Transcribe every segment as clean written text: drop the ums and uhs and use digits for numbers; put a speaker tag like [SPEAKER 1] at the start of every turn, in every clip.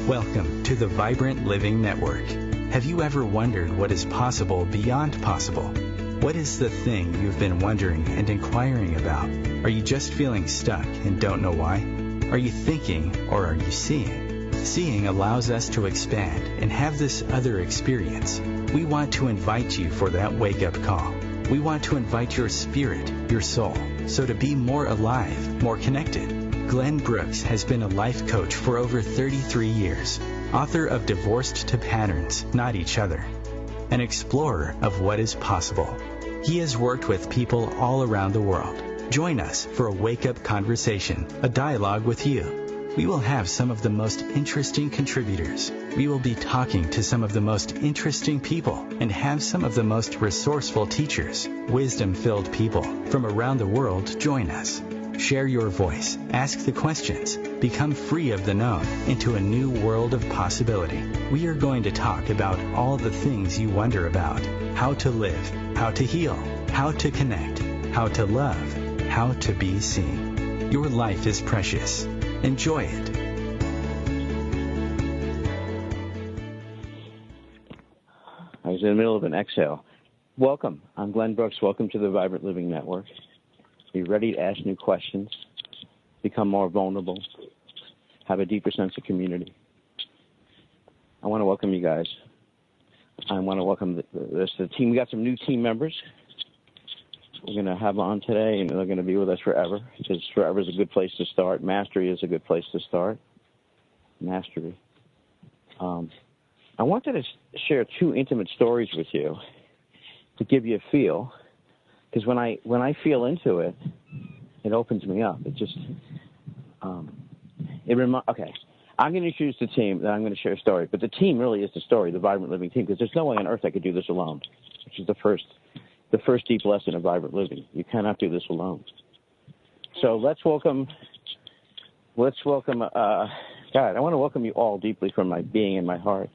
[SPEAKER 1] Welcome to the Vibrant Living Network. Have you ever wondered what is possible beyond possible? What is the thing you've been wondering and inquiring about? Are you just feeling stuck and don't know why? Are you thinking or are you seeing? Seeing allows us to expand and have this other experience. We want to invite you for that wake-up call. We want to invite your spirit, your soul, so to be more alive, more connected. Glenn Brooks has been a life coach for over 33 years, author of Divorced to Patterns, Not Each Other, an explorer of what is possible. He has worked with people all around the world. Join us for a wake-up conversation, a dialogue with you. We will have some of the most interesting contributors. We will be talking to some of the most interesting people and have some of the most resourceful teachers, wisdom-filled people from around the world join us. Share your voice, ask the questions, become free of the known into a new world of possibility. We are going to talk about all the things you wonder about: how to live, how to heal, how to connect, how to love, how to be seen. Your life is precious. Enjoy it.
[SPEAKER 2] I was in the middle of an exhale. Welcome. I'm Glenn Brooks. Welcome to the Vibrant Living Network. Be ready to ask new questions, become more vulnerable, have a deeper sense of community. I want to welcome you guys. I want to welcome the team. We got some new team members we're going to have on today, and they're going to be with us forever, because forever is a good place to start. Mastery is a good place to start. Mastery. I wanted to share two intimate stories with you to give you a feel. Because when I feel into it, it opens me up. It just, okay. I'm going to introduce the team, then I'm going to share a story. But the team really is the story, the Vibrant Living team, because there's no way on earth I could do this alone, which is the first deep lesson of Vibrant Living. You cannot do this alone. So let's welcome, God, I want to welcome you all deeply from my being and my heart.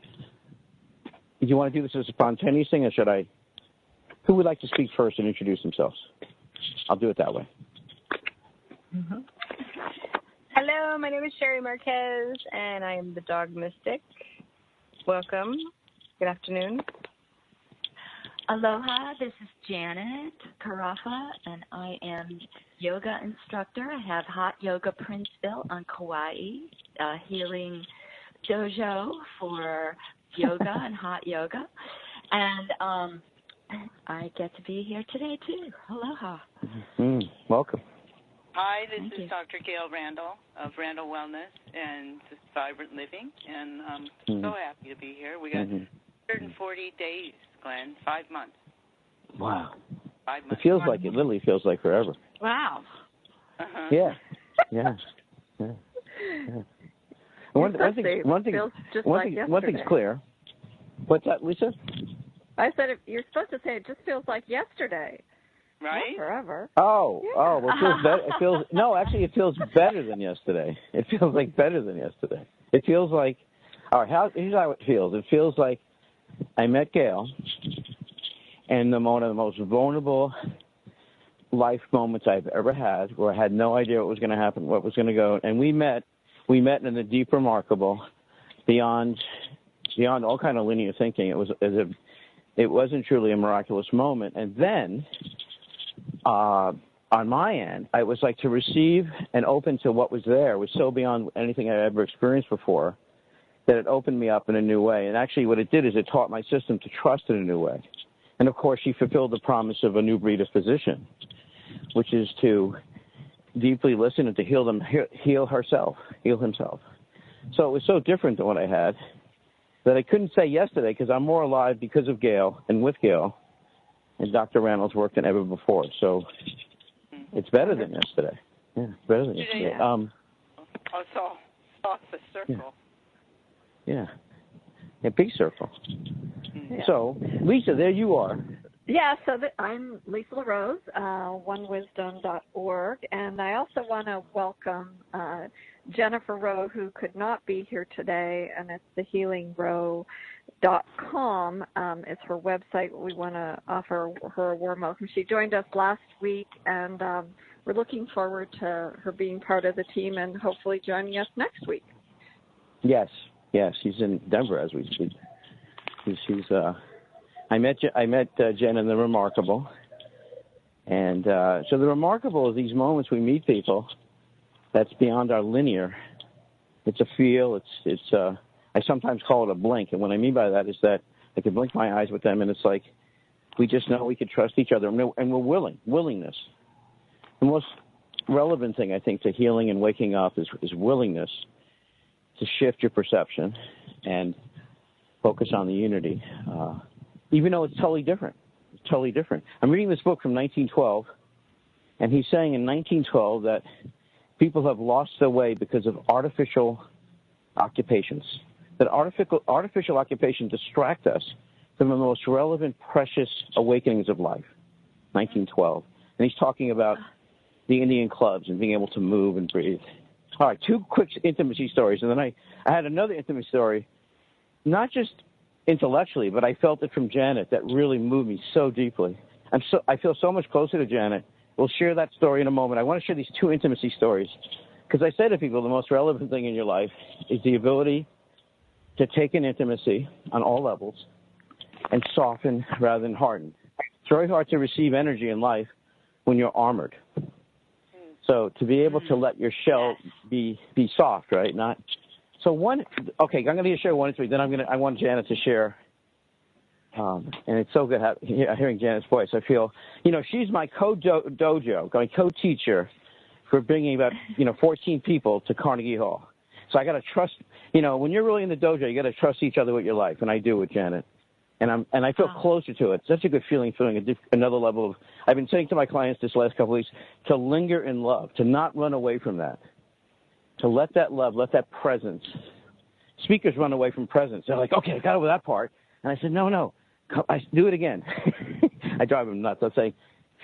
[SPEAKER 2] Do you want to do this as a spontaneous thing, or should I? Who would like to speak first and introduce themselves? I'll do it that way.
[SPEAKER 3] Mm-hmm. Hello, my name is Sherry Marquez, and I am the Dog Mystic. Welcome. Good afternoon.
[SPEAKER 4] Aloha, this is Janet Carafa, and I am yoga instructor. I have Hot Yoga Princeville on Kauai, a healing dojo for yoga and hot yoga. And I get to be here today, too. Aloha.
[SPEAKER 2] Mm-hmm. Welcome.
[SPEAKER 5] Hi, this is Dr. Gail Randall of Randall Wellness and Vibrant Living, and I'm so happy to be here. We got 140 days, Glenn, 5 months.
[SPEAKER 2] Wow.
[SPEAKER 5] 5 months.
[SPEAKER 2] It literally feels like forever.
[SPEAKER 4] Wow.
[SPEAKER 5] Uh-huh.
[SPEAKER 2] Yeah. One thing's clear. What's that, Lisa?
[SPEAKER 6] I said, you're supposed to say it just feels like yesterday.
[SPEAKER 5] Right?
[SPEAKER 6] Not forever.
[SPEAKER 2] Well, it feels better. Actually, it feels better than yesterday. It feels like better than yesterday. It feels like, all right, here's how it feels. It feels like I met Gail, and one of the most vulnerable life moments I've ever had, where I had no idea what was going to happen, what was going to go, and we met in the deep, remarkable, beyond all kind of linear thinking. It wasn't truly a miraculous moment. And then, on my end, I was like to receive and open to what was there was so beyond anything I ever experienced before that it opened me up in a new way. And actually what it did is it taught my system to trust in a new way. And, of course, she fulfilled the promise of a new breed of physician, which is to deeply listen and to heal himself. So it was so different than what I had that I couldn't say yesterday, because I'm more alive because of Gail and with Gail and Dr. Randall's work than ever before. So it's better than yesterday. Yeah, better than yesterday.
[SPEAKER 5] It's all the circle.
[SPEAKER 2] Yeah. A big circle. Yeah. So, Lisa, there you are.
[SPEAKER 6] Yeah, so I'm Lisa LaRose, onewisdom.org, and I also want to welcome Jennifer Rowe, who could not be here today, and it's thehealingrow.com. It's her website. We want to offer her a warm welcome. She joined us last week, and we're looking forward to her being part of the team and hopefully joining us next week.
[SPEAKER 2] Yes. Yeah, she's in Denver as we speak. I met Jen in The Remarkable. And so The Remarkable is these moments we meet people that's beyond our linear. It's a feel. I sometimes call it a blink. And what I mean by that is that I can blink my eyes with them, and it's like we just know we can trust each other, and we're willingness. The most relevant thing, I think, to healing and waking up is willingness to shift your perception and focus on the unity, even though it's totally different. It's totally different. I'm reading this book from 1912, and he's saying in 1912 that people have lost their way because of artificial occupations, that artificial occupations distract us from the most relevant, precious awakenings of life, 1912. And he's talking about the Indian clubs and being able to move and breathe. All right, 2 quick intimacy stories. And then I had another intimacy story, not just intellectually, but I felt it from Janet that really moved me so deeply. I feel so much closer to Janet. We'll share that story in a moment. I want to share these 2 intimacy stories because I say to people the most relevant thing in your life is the ability to take an intimacy on all levels and soften rather than harden. It's very hard to receive energy in life when you're armored. So to be able to let your shell be soft, right? Not so one. Okay, I'm going to share 1 and 3. Then I want Janet to share. And it's so good hearing Janet's voice. I feel, she's my co-dojo, my co-teacher for bringing about 14 people to Carnegie Hall. So I got to trust. When you're really in the dojo, you got to trust each other with your life, and I do with Janet. And I feel closer to it. Such a good feeling another level of. I've been saying to my clients this last couple of weeks to linger in love, to not run away from that, to let that love, let that presence. Speakers run away from presence. They're like, okay, I got over that part, and I said, no, I do it again. I drive them nuts. I say,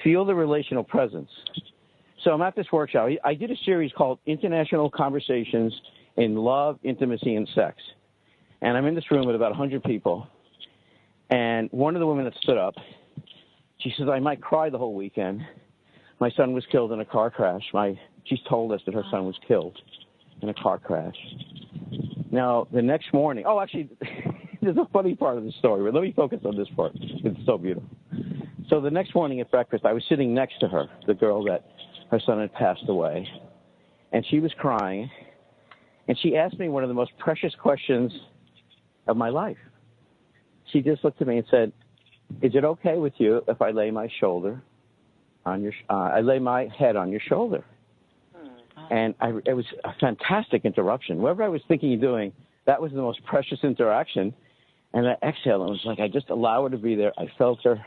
[SPEAKER 2] feel the relational presence. So I'm at this workshop. I did a series called International Conversations in Love, Intimacy, and Sex, and I'm in this room with about 100 people. And one of the women that stood up, she says, I might cry the whole weekend. My son was killed in a car crash. She's told us that her son was killed in a car crash. Now, the next morning, actually, there's a funny part of the story, but let me focus on this part. It's so beautiful. So the next morning at breakfast, I was sitting next to her, the girl that her son had passed away, and she was crying, and she asked me one of the most precious questions of my life. She just looked at me and said, is it okay with you if I lay my shoulder on I lay my head on your shoulder? And it was a fantastic interruption. Whatever I was thinking of doing, that was the most precious interaction. And I exhaled and was like, I just allow her to be there. I felt her.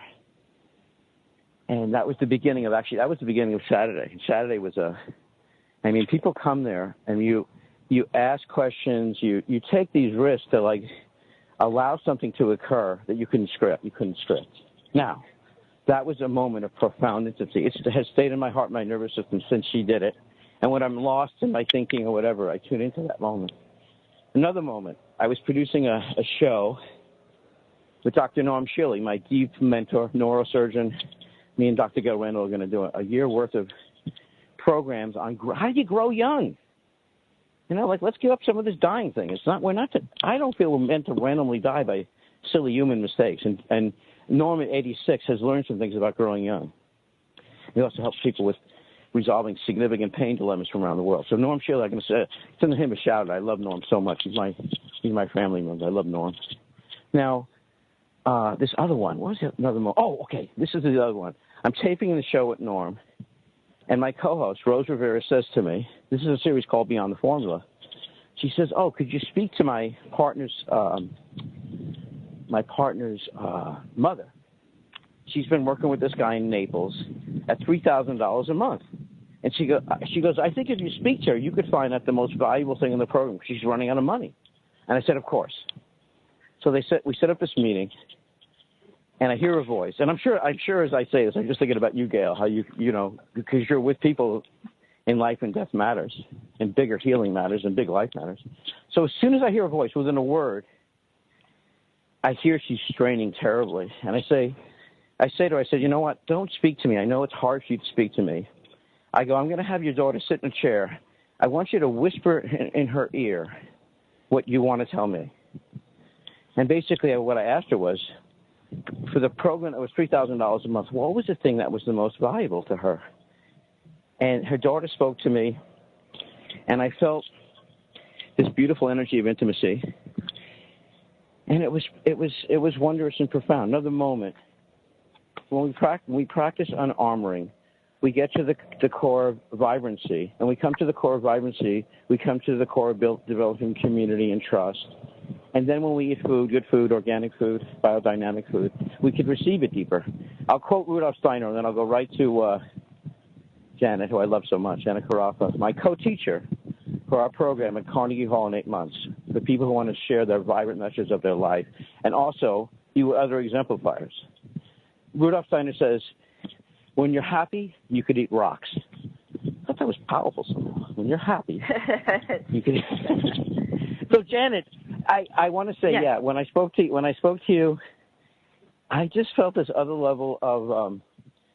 [SPEAKER 2] And that was the beginning of Saturday. And Saturday was people come there and you ask questions, you take these risks to allow something to occur that you couldn't script. Now, that was a moment of profound intimacy. It has stayed in my heart, my nervous system since she did it. And when I'm lost in my thinking or whatever, I tune into that moment. Another moment, I was producing a show with Dr. Norm Shilley, my deep mentor, neurosurgeon. Me and Dr. Gail Randall are going to do a year worth of programs on how do you grow young. Let's give up some of this dying thing. I don't feel we're meant to randomly die by silly human mistakes. And Norm at 86 has learned some things about growing young. He also helps people with resolving significant pain dilemmas from around the world. So Norm Shilley, I'm going to send him a shout out. I love Norm so much. He's my family member. I love Norm. Now, this other one, what was another one? Oh, okay. This is the other one. I'm taping the show with Norm. And my co-host, Rose Rivera, says to me, this is a series called Beyond the Formula. She says, could you speak to my partner's mother? She's been working with this guy in Naples at $3,000 a month. And she goes, I think if you speak to her, you could find out the most valuable thing in the program because she's running out of money. And I said, of course. So we set up this meeting. And I hear a voice, and I'm sure as I say this, I'm just thinking about you, Gail, how because you're with people in life and death matters, and bigger healing matters, and big life matters. So as soon as I hear a voice within a word, I hear she's straining terribly, and I say to her, I said, you know what? Don't speak to me. I know it's hard for you to speak to me. I go, I'm going to have your daughter sit in a chair. I want you to whisper in her ear what you want to tell me. And basically what I asked her was, for the program that was $3,000 a month, what was the thing that was the most valuable to her? And her daughter spoke to me, and I felt this beautiful energy of intimacy. And it was wondrous and profound. Another moment, when we practice unarmoring, we get to the core of vibrancy. And we come to the core of vibrancy, we come to the core of developing community and trust. And then when we eat food, good food, organic food, biodynamic food, we could receive it deeper. I'll quote Rudolf Steiner, and then I'll go right to Janet, who I love so much, Janet Carafa, my co-teacher for our program at Carnegie Hall in 8 months, for people who want to share their vibrant messages of their life, and also you other exemplifiers. Rudolf Steiner says, when you're happy, you could eat rocks. I thought that was powerful somehow. When you're happy, you could eat So, Janet, I want to say, yeah, when I spoke to you, I just felt this other level of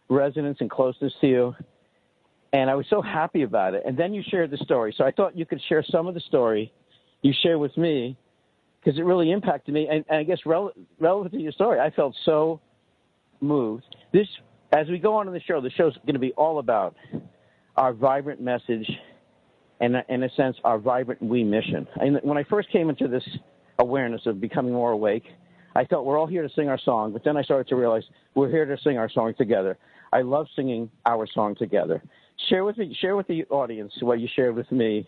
[SPEAKER 2] resonance and closeness to you, and I was so happy about it. And then you shared the story. So I thought you could share some of the story you shared with me, because it really impacted me. And I guess relevant to your story, I felt so moved. As we go on in the show's going to be all about our vibrant message and, in a sense, our vibrant we mission. And when I first came into this awareness of becoming more awake, I thought we're all here to sing our song, but then I started to realize we're here to sing our song together. I love singing our song together. Share with the audience what you shared with me.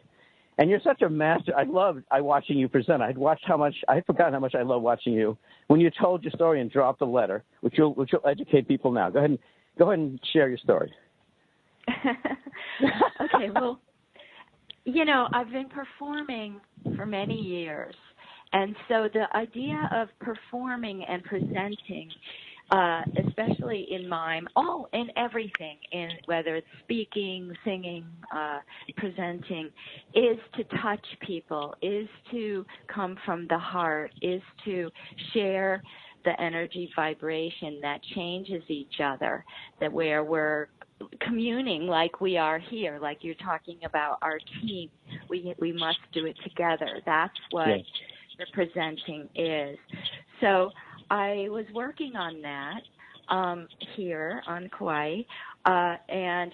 [SPEAKER 2] And you're such a master. I watching you present. I had forgotten how much I love watching you. When you told your story and dropped a letter, which you'll educate people now. Go ahead and share your story.
[SPEAKER 4] Okay, well, I've been performing for many years. And so the idea of performing and presenting, especially in mime, in everything, in whether it's speaking, singing, presenting, is to touch people, is to come from the heart, is to share the energy vibration that changes each other, that where we're communing like we are here, like you're talking about our team, we must do it together. That's what the presenting is. So I was working on that here on Kauai, and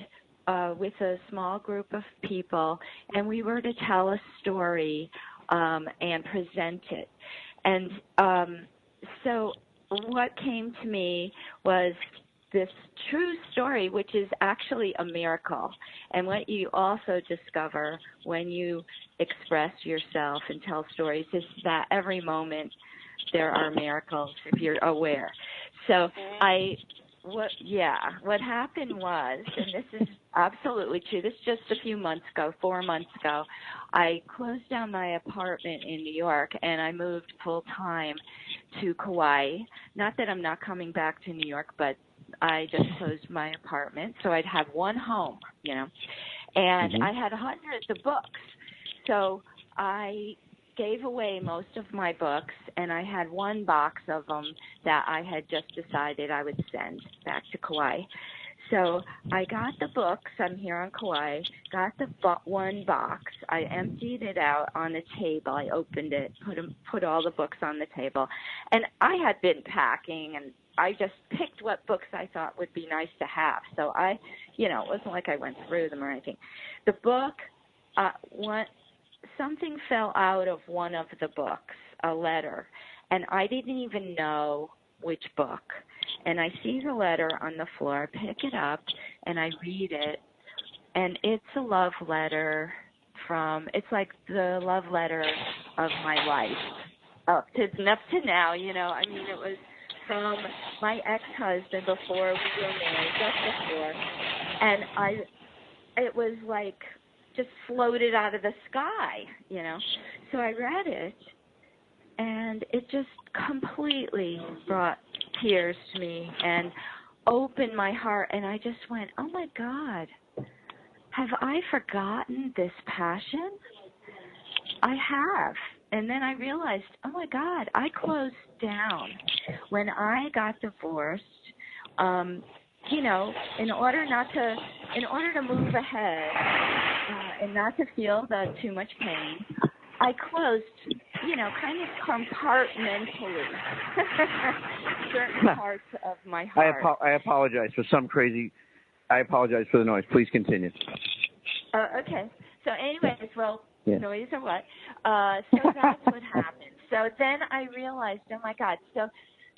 [SPEAKER 4] with a small group of people, and we were to tell a story and present it. And so what came to me was this true story, which is actually a miracle. And what you also discover when you express yourself and tell stories is that every moment there are miracles if you're aware. So what happened was, and this is absolutely true, this is just a few months ago, 4 months ago, I closed down my apartment in New York and I moved full-time to Kauai. Not that I'm not coming back to New York, but I just closed my apartment, so I'd have one home, and I had hundreds of books. So I gave away most of my books, and I had one box of them that I had just decided I would send back to Kauai. So I got the books. I'm here on Kauai. Got the one box. I emptied it out on the table. I opened it, put all the books on the table, and I had been packing, and I just picked what books I thought would be nice to have. So it wasn't like I went through them or anything. The book, something fell out of one of the books, a letter, and I didn't even know which book. And I see the letter on the floor, pick it up, and I read it, and it's a love letter it's like the love letter of my life. Up to now, it was from my ex-husband before we were married, just before, and it was like just floated out of the sky, So I read it, and it just completely brought tears to me and opened my heart, and I just went, oh my God, have I forgotten this passion? I have. And then I realized, oh my God, I closed down when I got divorced. In order to move ahead and not to feel too much pain, I closed kind of compartmentally certain parts of my heart.
[SPEAKER 2] I apologize for I apologize for the noise. Please continue.
[SPEAKER 4] Okay. So anyways,
[SPEAKER 2] Yeah.
[SPEAKER 4] Noise or what? So that's what happened. So then I realized, oh my God. So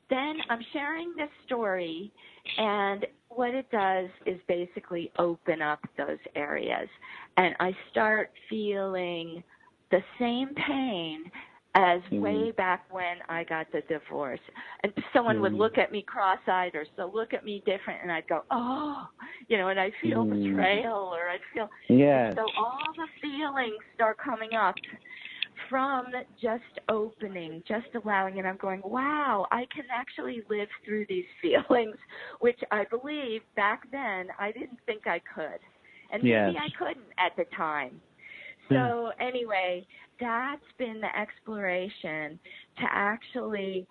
[SPEAKER 4] then I'm sharing this story, and what it does is basically open up those areas. And I start feeling the same pain as way back when I got the divorce. And someone would look at me cross-eyed or so look at me different, and I'd go, oh, and I'd feel betrayal, or I'd feel, so all the feelings start coming up from just opening, just allowing, and I'm going, wow, I can actually live through these feelings, which I believe back then I didn't think I could. And maybe I couldn't at the time. So anyway, that's been the exploration, to actually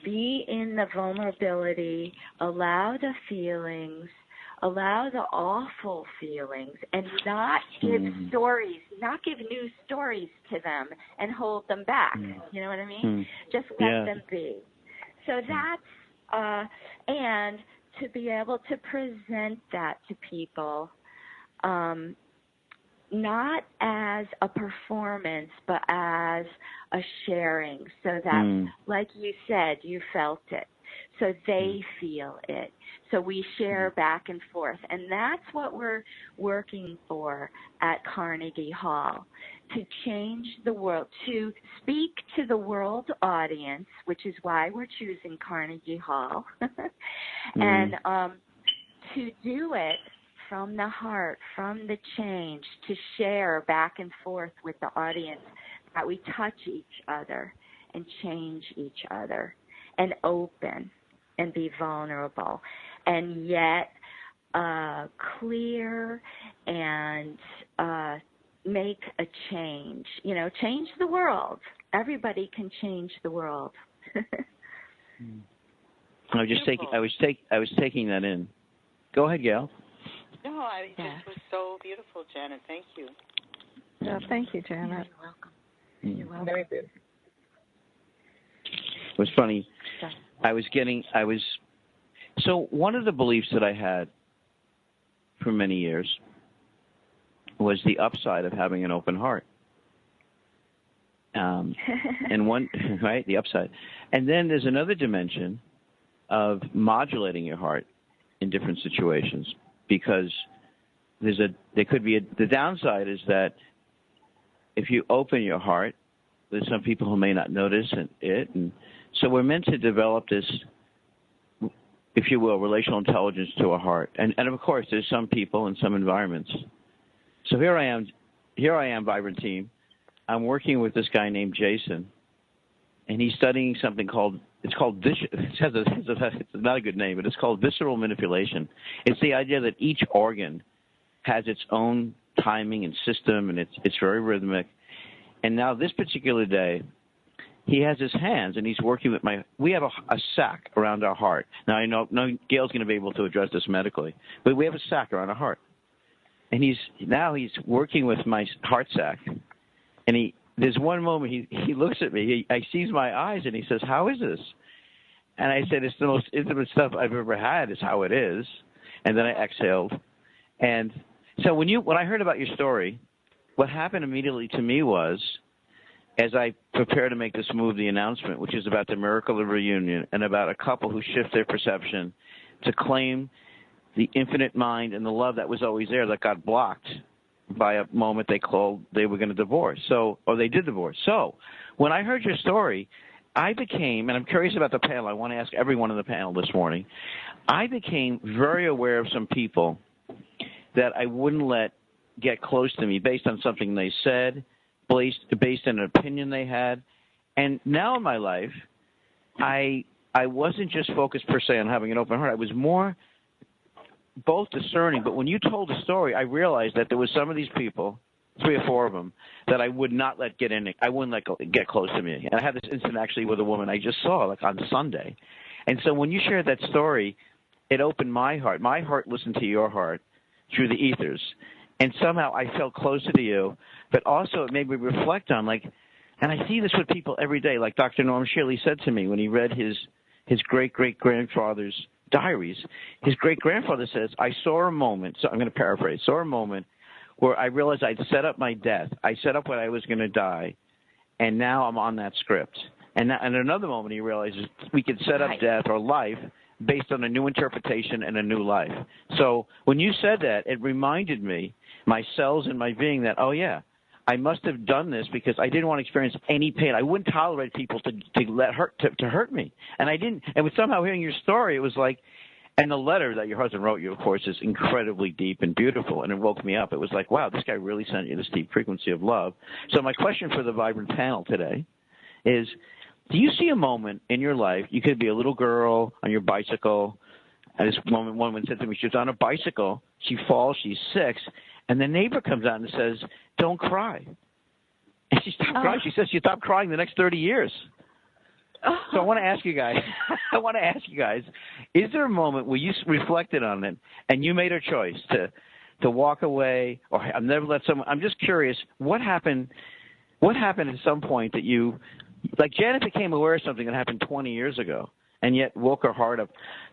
[SPEAKER 4] be in the vulnerability, allow the feelings, allow the awful feelings, and not give new stories to them and hold them back. You know what I mean? Just let them be. So that's, and to be able to present that to people, not as a performance, but as a sharing, so that, like you said, you felt it, so they feel it. So we share back and forth, and that's what we're working for at Carnegie Hall, to change the world, to speak to the world audience, which is why we're choosing Carnegie Hall, and to do it from the heart, from the change, to share back and forth with the audience, that we touch each other and change each other and open and be vulnerable, and yet clear and make a change. Change the world. Everybody can change the world.
[SPEAKER 2] I was taking that in. Go ahead, Gail.
[SPEAKER 5] No, it just was so beautiful, Janet. Thank you.
[SPEAKER 6] Yeah, thank you, Janet.
[SPEAKER 4] You're welcome. You're welcome.
[SPEAKER 3] Very good.
[SPEAKER 2] It was funny. So one of the beliefs that I had for many years was the upside of having an open heart. And the upside. And then there's another dimension of modulating your heart in different situations, because the downside is that if you open your heart, there's some people who may not notice it, and so we're meant to develop this, if you will, relational intelligence to our heart. And of course, there's some people and some environments. So here I am, Vibrant Team. I'm working with this guy named Jason, and he's studying something it's not a good name, but it's called visceral manipulation. It's the idea that each organ has its own timing and system, and it's very rhythmic. And now this particular day, he has his hands, and he's working with we have a sac around our heart. Now, I know Gail's going to be able to address this medically, but we have a sac around our heart. And he's working with my heart sac, and there's one moment he looks at me, he sees my eyes, and he says, "How is this?" And I said, "It's the most intimate stuff I've ever had, is how it is." And then I exhaled. And so when I heard about your story, what happened immediately to me was, as I prepare to make this move, the announcement, which is about the miracle of reunion and about a couple who shift their perception to claim the infinite mind and the love that was always there, that got blocked by a moment they were going to divorce. Or they did divorce. So when I heard your story, I became, and I'm curious about the panel, I want to ask everyone on the panel this morning, I became very aware of some people that I wouldn't let get close to me based on something they said, based on an opinion they had. And now in my life, I wasn't just focused per se on having an open heart. I was more both discerning, but when you told the story, I realized that there was some of these people, 3 or 4 of them, that I would not let get in. I wouldn't let get close to me. And I had this incident actually with a woman I just saw, like on Sunday. And so when you shared that story, it opened my heart. My heart listened to your heart through the ethers. and somehow I felt closer to you, but also it made me reflect on, like, and I see this with people every day, like Dr. Norm Shirley said to me when he read his great-great-grandfather's diaries. His great-grandfather says, I saw a moment, so I'm going to paraphrase, saw a moment where I realized I'd set up my death. I set up when I was going to die, and now I'm on that script. And in another moment, he realizes we could set up death or life based on a new interpretation and a new life. So when you said that, it reminded me, my cells and my being, that, oh, yeah, I must have done this because I didn't want to experience any pain. I wouldn't tolerate people to hurt me. And I didn't. And with somehow hearing your story, it was like, and the letter that your husband wrote you, of course, is incredibly deep and beautiful, and it woke me up. It was like, wow, this guy really sent you this deep frequency of love. So my question for the Vibrant panel today is, do you see a moment in your life, you could be a little girl on your bicycle, and this woman said to me, she was on a bicycle, she falls, she's 6, and the neighbor comes out and says, don't cry. And she stopped crying. She says she stopped crying the next 30 years. So I want to ask you guys, is there a moment where you reflected on it and you made a choice to walk away, or I've never let someone, I'm just curious, what happened at some point that you, like Janet became aware of something that happened 20 years ago and yet woke her heart up.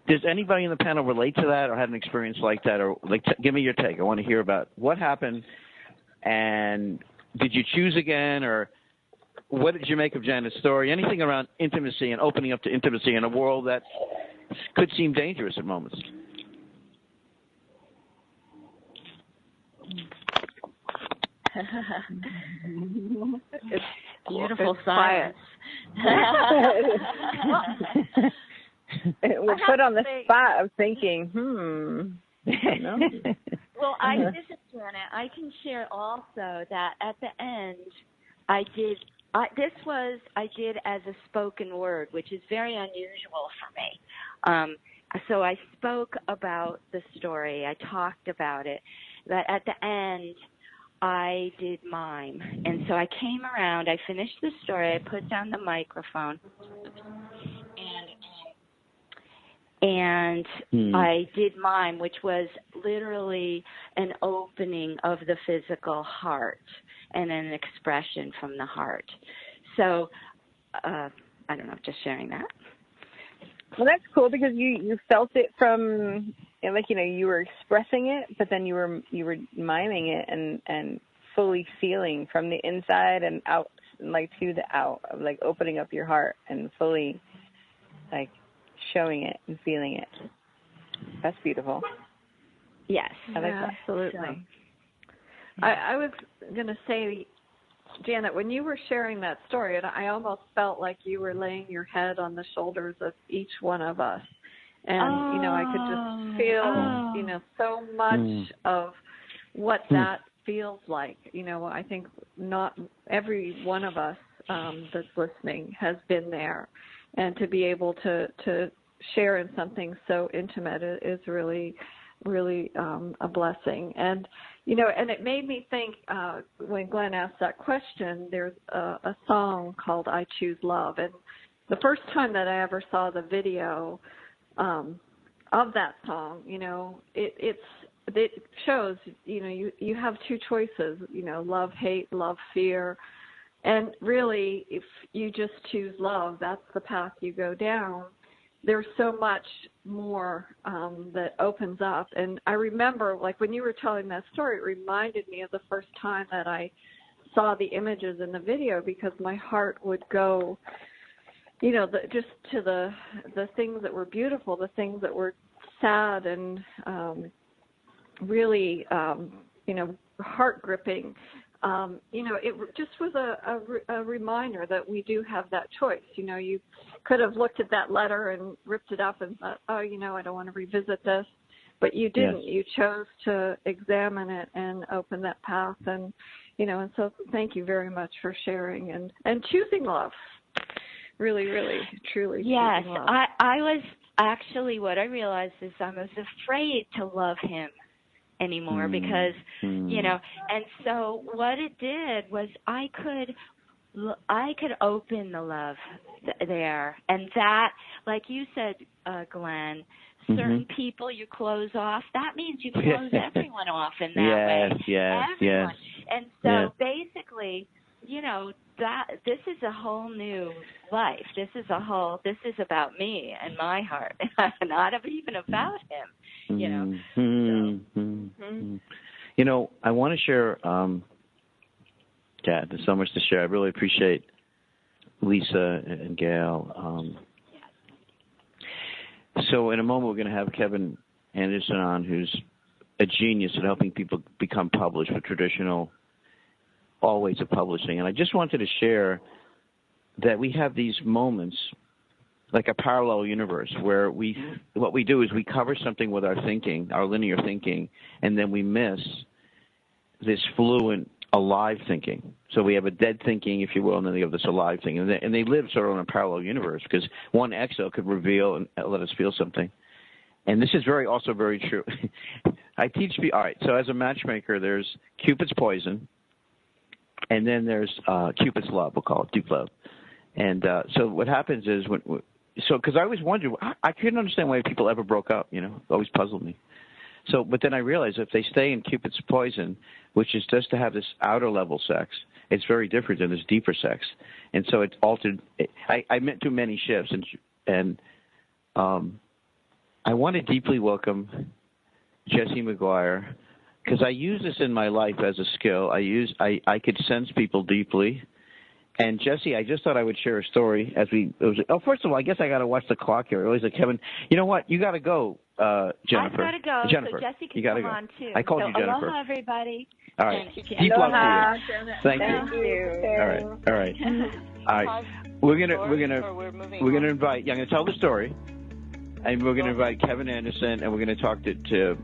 [SPEAKER 2] Does anybody in the panel relate to that or had an experience like that? Or like, give me your take. I want to hear about what happened, and did you choose again, or what did you make of Janet's story? Anything around intimacy and opening up to intimacy in a world that could seem dangerous at moments?
[SPEAKER 6] It's
[SPEAKER 4] beautiful silence.
[SPEAKER 3] We're put on the spot of thinking, No.
[SPEAKER 4] Well, this is Janet. I can share also that at the end, I did as a spoken word, which is very unusual for me. So I spoke about the story. I talked about it. But at the end, I did mime. And so I came around. I finished the story. I put down the microphone. And I did mime, which was literally an opening of the physical heart and an expression from the heart. So, I don't know, just sharing that.
[SPEAKER 3] Well, that's cool because you felt it from, like, you were expressing it, but then you were miming it and fully feeling from the inside and out, like to the out, of like opening up your heart and fully, like, showing it and feeling it. That's beautiful.
[SPEAKER 4] Yes.
[SPEAKER 6] I like that. Absolutely. I was going to say, Janet, when you were sharing that story, and I almost felt like you were laying your head on the shoulders of each one of us. And, I could just feel, so much of what that feels like. I think not every one of us that's listening has been there. And to be able to share in something so intimate is really, really a blessing. And, and it made me think when Glenn asked that question, there's a song called I Choose Love. And the first time that I ever saw the video of that song, it shows, you have two choices, love, hate, love, fear. And really, if you just choose love, that's the path you go down. There's so much more that opens up. And I remember, like, when you were telling that story, it reminded me of the first time that I saw the images in the video, because my heart would go, just to the things that were beautiful, the things that were sad and really, heart-gripping. It just was a reminder that we do have that choice. You could have looked at that letter and ripped it up and thought, I don't want to revisit this. But you didn't. Yes. You chose to examine it and open that path. And, and so thank you very much for sharing and choosing love. Really, really, truly
[SPEAKER 4] yes,
[SPEAKER 6] choosing love.
[SPEAKER 4] I was actually, what I realized is I was afraid to love him anymore because, and so what it did was I could open the love there. And that, like you said, Glenn, certain people you close off, that means you close everyone off in that way.
[SPEAKER 2] Yes.
[SPEAKER 4] Everyone. And so basically, you know, that this is a whole new life. This is about me and my heart, not even about him, you know.
[SPEAKER 2] You know, I want to share, Kat, there's so much to share. I really appreciate Lisa and Gail. So in a moment, we're going to have Kevin Anderson on, who's a genius at helping people become published with traditional all ways of publishing. And I just wanted to share that we have these moments, like a parallel universe, where what we do is we cover something with our thinking, our linear thinking, and then we miss this fluent, alive thinking. So we have a dead thinking, if you will, and then we have this alive thing. And they live sort of in a parallel universe, because one exo could reveal and let us feel something. And this is also very true. I teach people, all right, so as a matchmaker, there's Cupid's poison, and then there's Cupid's love, we'll call it, Duke love. And so what happens is, because I always wondered, I couldn't understand why people ever broke up, you know, it always puzzled me. So, but then I realized if they stay in Cupid's poison, which is just to have this outer level sex, it's very different than this deeper sex. And so it altered, I met through many shifts, and I want to deeply welcome Jesse McGuire, because I use this in my life as a skill. I could sense people deeply. And Jesse, I just thought I would share a story first of all, I guess I got to watch the clock here. I always like, Kevin, you know what? You got to go, Jennifer.
[SPEAKER 4] I've got to go.
[SPEAKER 2] Jennifer,
[SPEAKER 4] so Jesse can
[SPEAKER 2] come
[SPEAKER 4] on too.
[SPEAKER 2] I called you Jennifer.
[SPEAKER 4] Aloha, everybody.
[SPEAKER 2] All right.
[SPEAKER 3] Deep love to
[SPEAKER 2] you. Thank you. All right. We're gonna invite. I'm gonna tell the story, and we're gonna invite Kevin Anderson, and we're gonna talk to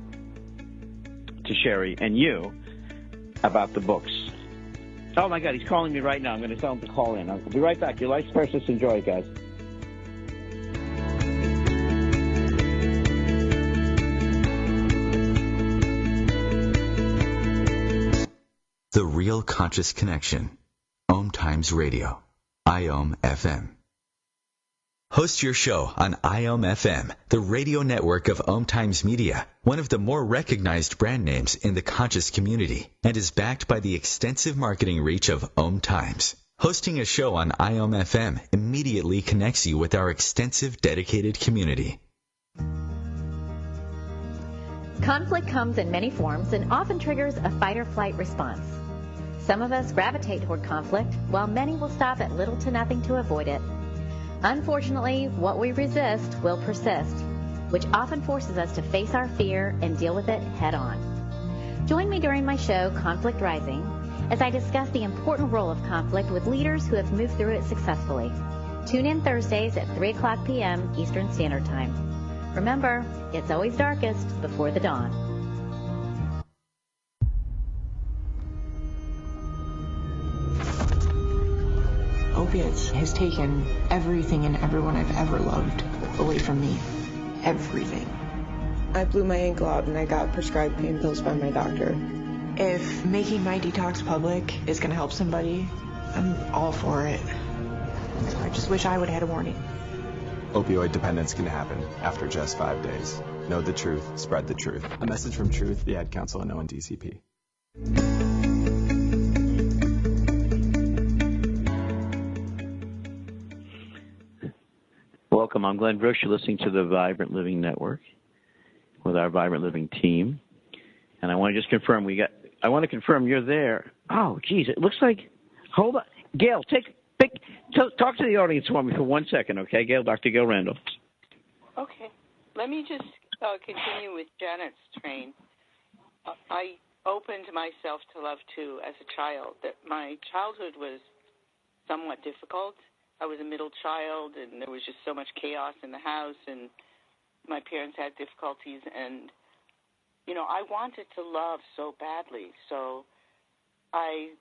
[SPEAKER 2] Sherry and you about the books. Oh my God, he's calling me right now. I'm gonna tell him to call in. I'll be right back. Your life's precious. Enjoy it, guys.
[SPEAKER 7] The Real Conscious Connection. OMTimes Radio. IOM FM. Host your show on IOM FM, the radio network of OMTimes Media, one of the more recognized brand names in the conscious community, and is backed by the extensive marketing reach of OMTimes. Hosting a show on IOM FM immediately connects you with our extensive dedicated community.
[SPEAKER 8] Conflict comes in many forms and often triggers a fight-or-flight response. Some of us gravitate toward conflict, while many will stop at little to nothing to avoid it. Unfortunately, what we resist will persist, which often forces us to face our fear and deal with it head-on. Join me during my show, Conflict Rising, as I discuss the important role of conflict with leaders who have moved through it successfully. Tune in Thursdays at 3 o'clock p.m. Eastern Standard Time. Remember, it's always darkest before the dawn.
[SPEAKER 9] Opiates has taken everything and everyone I've ever loved away from me. Everything.
[SPEAKER 10] I blew my ankle out and I got prescribed pain pills by my doctor.
[SPEAKER 9] If making my detox public is going to help somebody, I'm all for it. So I just wish I would have had a warning.
[SPEAKER 11] Opioid dependence can happen after just 5 days. Know the truth, spread the truth. A message from Truth, the Ad Council, and ONDCP.
[SPEAKER 2] Welcome. I'm Glenn Brooks. You're listening to the Vibrant Living Network with our Vibrant Living team. And I want to just confirm I want to confirm you're there. Oh, geez. It looks like, hold on. Gail, talk to the audience for me for 1 second, okay? Gail, Dr. Gail Randall.
[SPEAKER 5] Okay. Let me just continue with Janet's train. I opened myself to love, too, as a child. That my childhood was somewhat difficult. I was a middle child, and there was just so much chaos in the house, and my parents had difficulties, and, you know, I wanted to love so badly. So I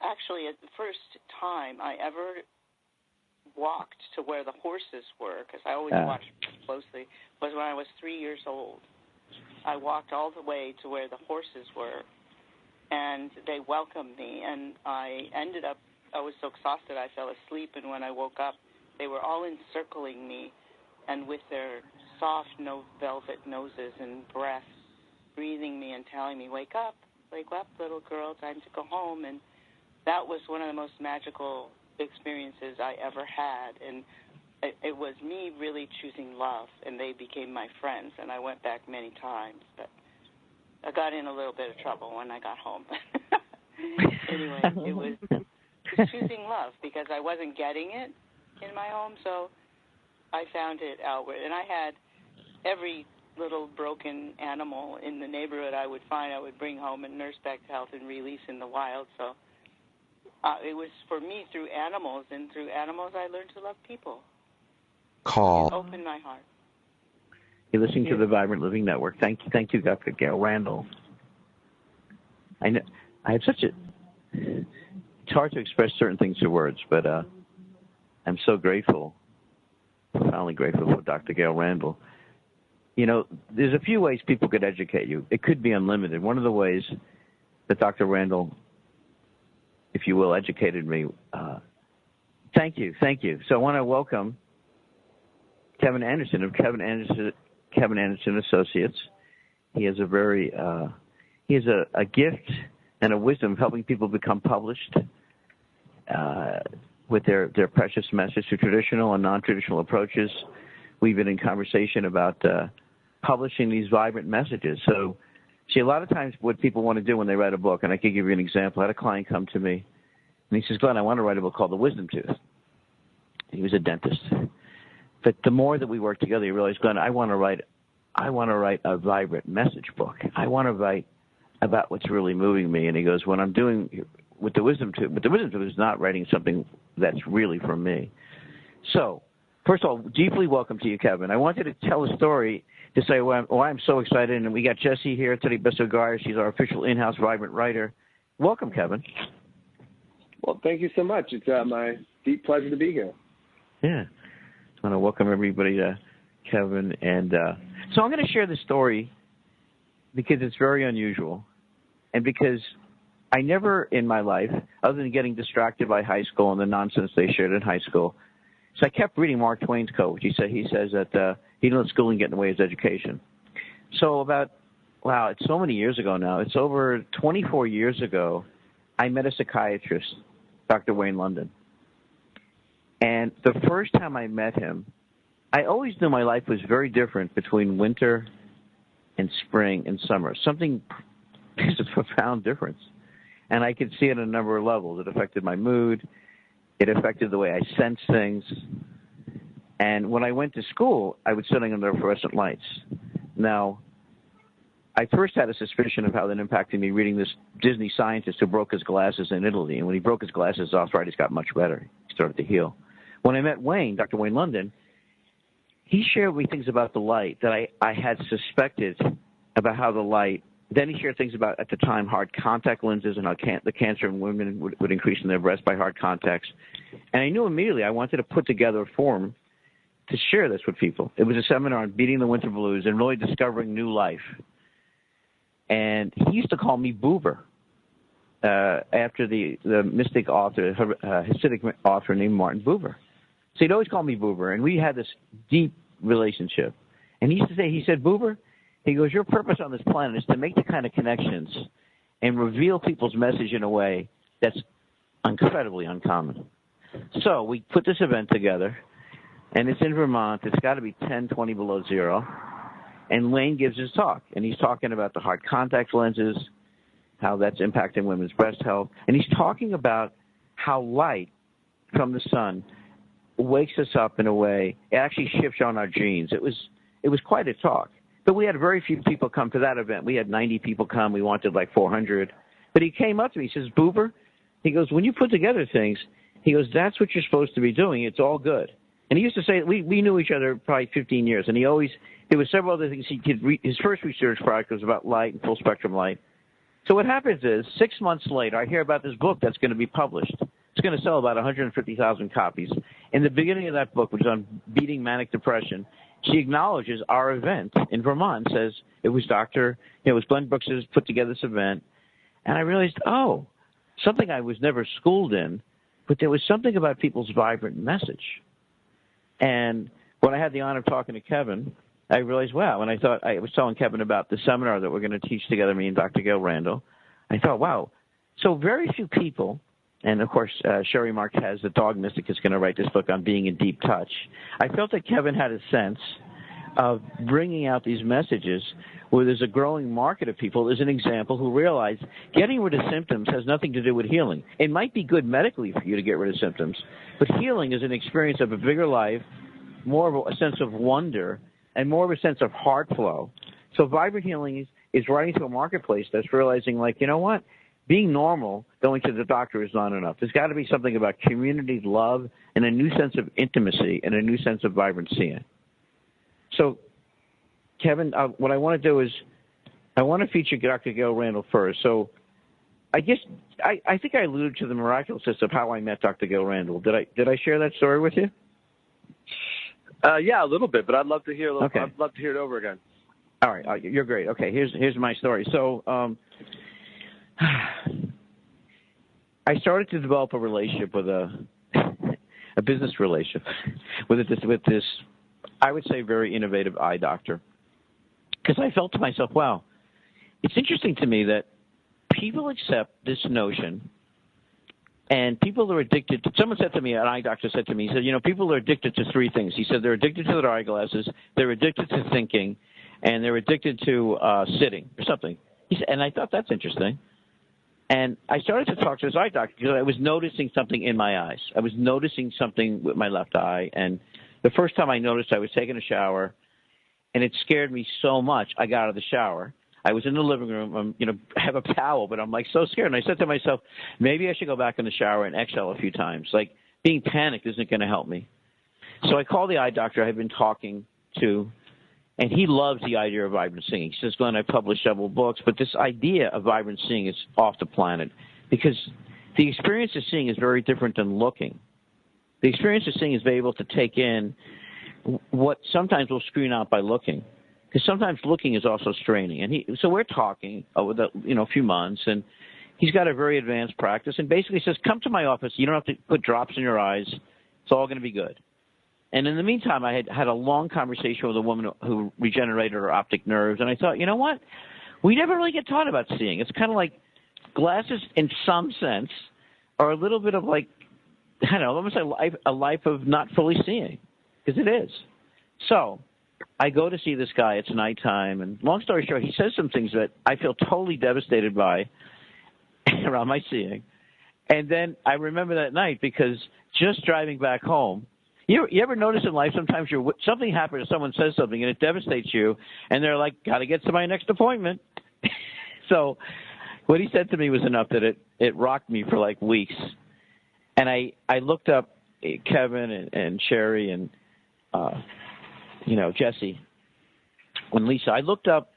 [SPEAKER 5] actually, at the first time I ever walked to where the horses were, because I always watched closely, was when I was 3 years old. I walked all the way to where the horses were, and they welcomed me, and I was so exhausted I fell asleep, and when I woke up, they were all encircling me, and with their soft, no velvet noses and breaths breathing me and telling me, wake up, little girl, time to go home. And that was one of the most magical experiences I ever had. And it was me really choosing love, and they became my friends, and I went back many times. But I got in a little bit of trouble when I got home. Anyway, it was choosing love because I wasn't getting it in my home, so I found it outward. And I had every little broken animal in the neighborhood I would find, I would bring home and nurse back to health and release in the wild. So it was for me through animals, and through animals I learned to love people.
[SPEAKER 7] Call.
[SPEAKER 5] It opened my heart.
[SPEAKER 2] You're listening to the Vibrant Living Network. Thank you, Dr. Gail Randall. I know I have such a. It's hard to express certain things through words, but I'm so grateful, profoundly grateful for Dr. Gail Randall. You know, there's a few ways people could educate you. It could be unlimited. One of the ways that Dr. Randall, if you will, educated me. Thank you. So I want to welcome Kevin Anderson of Kevin Anderson Associates. He has a gift and a wisdom of helping people become published with their precious message through traditional and non-traditional approaches. We've been in conversation about publishing these vibrant messages. So, see, a lot of times what people want to do when they write a book, and I can give you an example. I had a client come to me, and he says, Glenn, I want to write a book called The Wisdom Tooth. He was a dentist. But the more that we work together, you realize, Glenn, I want to write a vibrant message book. I want to write about what's really moving me. And he goes, what I'm doing with the Wisdom Tooth, but the Wisdom Tooth is not writing something that's really for me. So, first of all, deeply welcome to you, Kevin. I wanted to tell a story to say why I'm so excited. And we got Jessie here today, Besso-Garza. She's our official in-house vibrant writer. Welcome, Kevin.
[SPEAKER 12] Well, thank you so much. It's my deep pleasure to be here.
[SPEAKER 2] Yeah. I want to welcome everybody to Kevin. And so I'm going to share this story because it's very unusual and because I never in my life, other than getting distracted by high school and the nonsense they shared in high school, so I kept reading Mark Twain's quote. He says that he didn't let schooling get in the way of his education. So it's so many years ago now. It's over 24 years ago, I met a psychiatrist, Dr. Wayne London. And the first time I met him, I always knew my life was very different between winter and spring and summer. Something is a profound difference. And I could see it on a number of levels. It affected my mood. It affected the way I sensed things. And when I went to school, I was sitting under fluorescent lights. Now, I first had a suspicion of how that impacted me reading this Disney scientist who broke his glasses in Italy. And when he broke his glasses, arthritis got much better. He started to heal. When I met Wayne, Dr. Wayne London, he shared with me things about the light that I had suspected about how the light. Then he shared things about, at the time, hard contact lenses and how the cancer in women would increase in their breasts by hard contacts. And I knew immediately I wanted to put together a forum to share this with people. It was a seminar on beating the winter blues and really discovering new life. And he used to call me Boober after the mystic author, Hasidic author named Martin Buber. So he'd always call me Boober, and we had this deep relationship. And he used to say, he said, Boober, he goes, your purpose on this planet is to make the kind of connections and reveal people's message in a way that's incredibly uncommon. So we put this event together, and it's in Vermont. It's got to be 10, 20 below zero. And Wayne gives his talk, and he's talking about the hard contact lenses, how that's impacting women's breast health. And he's talking about how light from the sun wakes us up in a way. It actually shifts on our genes. It was quite a talk. But we had very few people come to that event. We had 90 people come. We wanted like 400. But he came up to me. He says, Boober, he goes, when you put together things, he goes, that's what you're supposed to be doing. It's all good. And he used to say, we knew each other probably 15 years. And there was several other things he could read. His first research project was about light and full spectrum light. So what happens is 6 months later, I hear about this book that's going to be published. It's going to sell about 150,000 copies. In the beginning of that book, which is on beating manic depression, she acknowledges our event in Vermont, says it was Glenn Brooks has put together this event. And I realized, something I was never schooled in, but there was something about people's vibrant message. And when I had the honor of talking to Kevin, I realized, wow. And I thought, I was telling Kevin about the seminar that we're going to teach together, me and Dr. Gail Randall. I thought, wow. So very few people, and of course, Sherry Marquez, the dog mystic, is going to write this book on being in deep touch. I felt that Kevin had a sense of bringing out these messages where there's a growing market of people, as an example, who realize getting rid of symptoms has nothing to do with healing. It might be good medically for you to get rid of symptoms, but healing is an experience of a bigger life, more of a sense of wonder, and more of a sense of heart flow. So vibrant healing is writing to a marketplace that's realizing, like, you know what? Being normal, going to the doctor is not enough. There's got to be something about community, love, and a new sense of intimacy and a new sense of vibrancy. So, Kevin, what I want to do is I want to feature Dr. Gail Randall first. So I guess I think I alluded to the miraculousness of how I met Dr. Gail Randall. Did I share that story with you?
[SPEAKER 12] Yeah, a little bit, but I'd love to hear.
[SPEAKER 2] Okay.
[SPEAKER 12] I'd love to hear it over again.
[SPEAKER 2] All right, you're great. Okay, here's my story. So I started to develop a relationship with a business relationship with this, I would say, very innovative eye doctor, because I felt to myself, wow, it's interesting to me that people accept this notion. And people are addicted to, someone said to me, an eye doctor said to me, he said, you know, people are addicted to three things. He said they're addicted to their eyeglasses, they're addicted to thinking, and they're addicted to sitting or something. He said, and I thought that's interesting. And I started to talk to this eye doctor because I was noticing something in my eyes. I was noticing something with my left eye. And the first time I noticed, I was taking a shower, and it scared me so much, I got out of the shower. I was in the living room, I have a towel, but I'm like so scared. And I said to myself, maybe I should go back in the shower and exhale a few times. Like, being panicked isn't going to help me. So I called the eye doctor I had been talking to, and he loves the idea of vibrant seeing. He says, Glenn, I published several books, but this idea of vibrant seeing is off the planet, because the experience of seeing is very different than looking. The experience of seeing is being able to take in what sometimes we'll screen out by looking. Because sometimes looking is also straining. And so we're talking over the, a few months, and he's got a very advanced practice, and basically says, come to my office. You don't have to put drops in your eyes. It's all going to be good. And in the meantime, I had a long conversation with a woman who regenerated her optic nerves, and I thought, you know what? We never really get taught about seeing. It's kind of like glasses, in some sense, are a little bit of like, I don't know, almost a life of not fully seeing, because it is. So I go to see this guy. It's nighttime, and long story short, he says some things that I feel totally devastated by around my seeing. And then I remember that night, because just driving back home, you ever notice in life sometimes something happens, someone says something, and it devastates you, and they're like, got to get to my next appointment. So what he said to me was enough that it rocked me for like weeks. And I looked up Kevin and Sherry and Jesse and Lisa. I looked up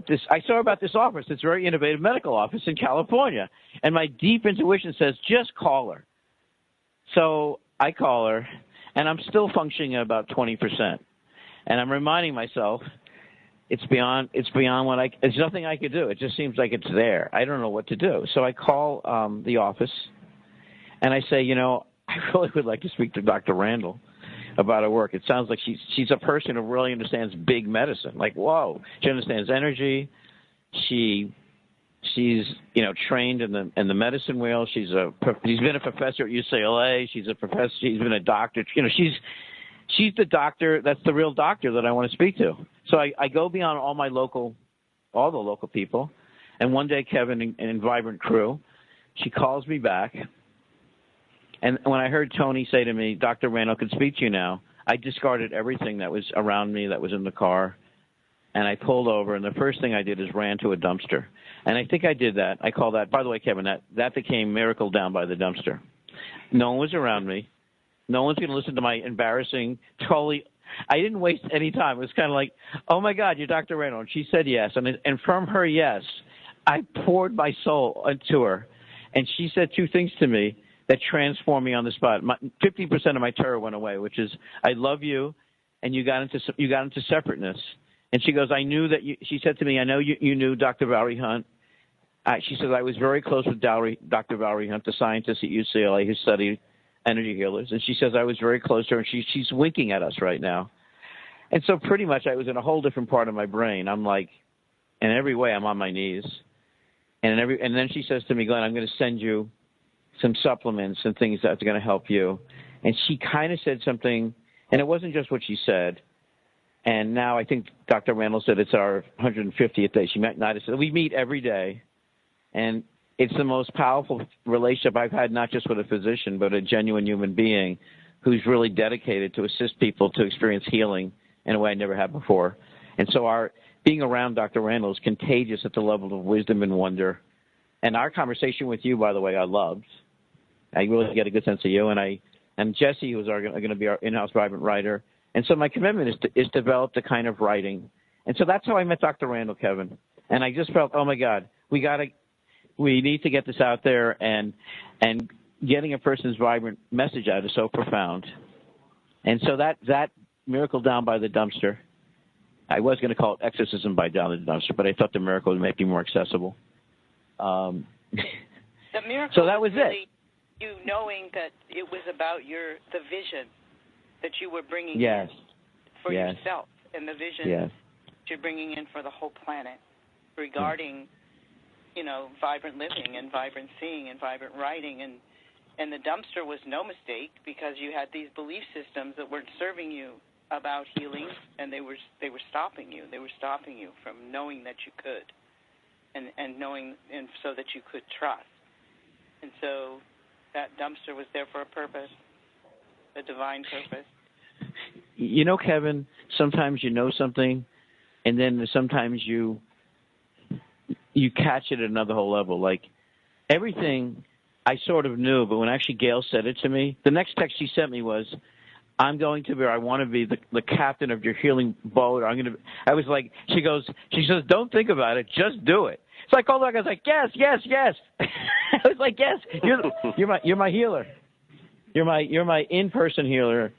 [SPEAKER 2] this. I saw about this office. It's a very innovative medical office in California, and my deep intuition says just call her. So I call her, and I'm still functioning at about 20%, and I'm reminding myself it's beyond what there's nothing I could do. It just seems like it's there. I don't know what to do. So I call the office, and I say, I really would like to speak to Dr. Randall about her work. It sounds like she's a person who really understands big medicine. Like, whoa, she understands energy. She's trained in the medicine wheel. She's been a professor at UCLA. She's a professor. She's been a doctor. She's the doctor. That's the real doctor that I want to speak to. So I go beyond all the local people, and one day Kevin and Vibrant Crew, she calls me back. And when I heard Tony say to me, Dr. Randall can speak to you now, I discarded everything that was around me that was in the car, and I pulled over, and the first thing I did is ran to a dumpster. And I think I did that. I call that, by the way, Kevin, that became Miracle Down by the Dumpster. No one was around me. No one's going to listen to my embarrassing, I didn't waste any time. It was kind of like, oh, my God, you're Dr. Randall. And she said yes. And from her yes, I poured my soul into her. And she said two things to me that transformed me on the spot. 50% of my terror went away, which is, I love you, and you got into separateness. And she goes, she said to me, I know you knew Dr. Valerie Hunt. She says, I was very close with Dr. Valerie Hunt, the scientist at UCLA who studied energy healers. And she says, I was very close to her, and she's winking at us right now. And so pretty much I was in a whole different part of my brain. I'm like, in every way, I'm on my knees. And then she says to me, Glenn, I'm going to send you some supplements and things that's going to help you. And she kind of said something, and it wasn't just what she said. And now I think Dr. Randall said it's our 150th day. She met Nida said we meet every day, and it's the most powerful relationship I've had, not just with a physician, but a genuine human being who's really dedicated to assist people to experience healing in a way I never had before. And so our being around Dr. Randall is contagious at the level of wisdom and wonder. And our conversation with you, by the way, I loved. I really get a good sense of you. And Jesse, who's going to be our in-house vibrant writer. And so my commitment is to develop the kind of writing. And so that's how I met Dr. Randall, Kevin. And I just felt, oh, my God, we need to get this out there. And getting a person's vibrant message out is so profound. And so that miracle down by the dumpster, I was going to call it exorcism by down the dumpster, but I thought the miracle would make me more accessible.
[SPEAKER 5] The miracle
[SPEAKER 2] so that was
[SPEAKER 5] really
[SPEAKER 2] it.
[SPEAKER 5] You knowing that it was about the vision that you were bringing
[SPEAKER 2] yes.
[SPEAKER 5] in for
[SPEAKER 2] yes.
[SPEAKER 5] yourself, and the vision
[SPEAKER 2] yes.
[SPEAKER 5] that you're bringing in for the whole planet regarding, vibrant living and vibrant seeing and vibrant writing. And the dumpster was no mistake, because you had these belief systems that weren't serving you about healing, and they were stopping you. They were stopping you from knowing that you could, and knowing, and so that you could trust. And so that dumpster was there for a purpose, a divine purpose.
[SPEAKER 2] Kevin, sometimes you know something, and then sometimes you catch it at another whole level. Like everything I sort of knew, but when actually Gail said it to me, the next text she sent me was, I want to be the captain of your healing boat. I was like, she says, don't think about it, just do it. So I called her, I was like, yes. I was like, yes, you're my healer. You're my in-person healer.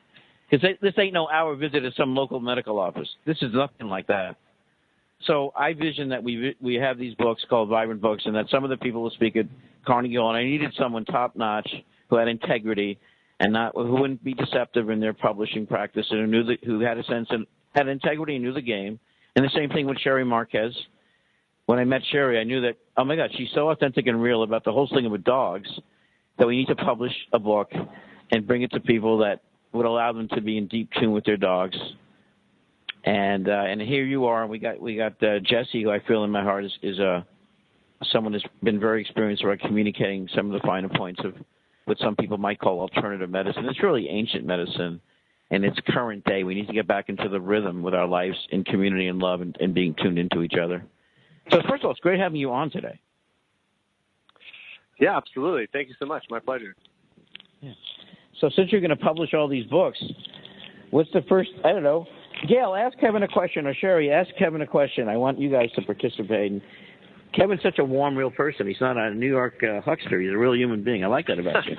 [SPEAKER 2] Because this ain't no hour visit at some local medical office. This is nothing like that. So I vision that we have these books called Vibrant Books, and that some of the people will speak at Carnegie Hall, and I needed someone top-notch who had integrity and who wouldn't be deceptive in their publishing practice, and who had a sense and had integrity and knew the game. And the same thing with Sherry Marquez. When I met Sherry, I knew that, oh my God, she's so authentic and real about the whole thing with dogs that we need to publish a book and bring it to people that would allow them to be in deep tune with their dogs. And here you are. We got Jesse, who I feel in my heart is someone who's been very experienced about communicating some of the finer points of what some people might call alternative medicine. It's really ancient medicine, and it's current day. We need to get back into the rhythm with our lives in community and love and being tuned into each other. So first of all, it's great having you on today.
[SPEAKER 12] Yeah, absolutely. Thank you so much. My pleasure.
[SPEAKER 2] Yeah. So since you're going to publish all these books, what's the first, I don't know, Gail, ask Kevin a question, or Sherry, ask Kevin a question. I want you guys to participate. And Kevin's such a warm, real person. He's not a New York huckster. He's a real human being. I like that about you.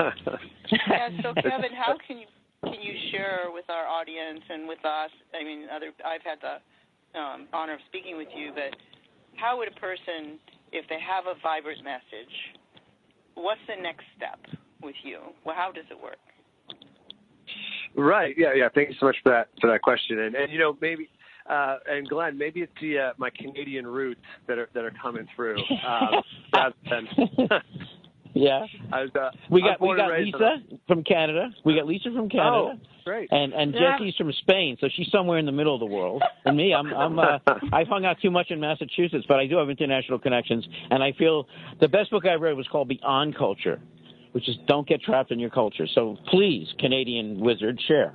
[SPEAKER 5] Yeah, so Kevin, how can you share with our audience and with us? I mean, I've had the honor of speaking with you, but how would a person, if they have a vibrant message, what's the next step with you? Well, how does it work?
[SPEAKER 12] Right. Yeah. Thank you so much for that question. And maybe and Glenn, maybe it's my Canadian roots that are coming through.
[SPEAKER 2] Yeah. We got Lisa from Canada. We got Lisa from Canada.
[SPEAKER 12] Oh, great.
[SPEAKER 2] And Jesse's from Spain, so she's somewhere in the middle of the world. And me, I've hung out too much in Massachusetts, but I do have international connections. And I feel the best book I read was called Beyond Culture, which is Don't Get Trapped in Your Culture. So please, Canadian wizard, share.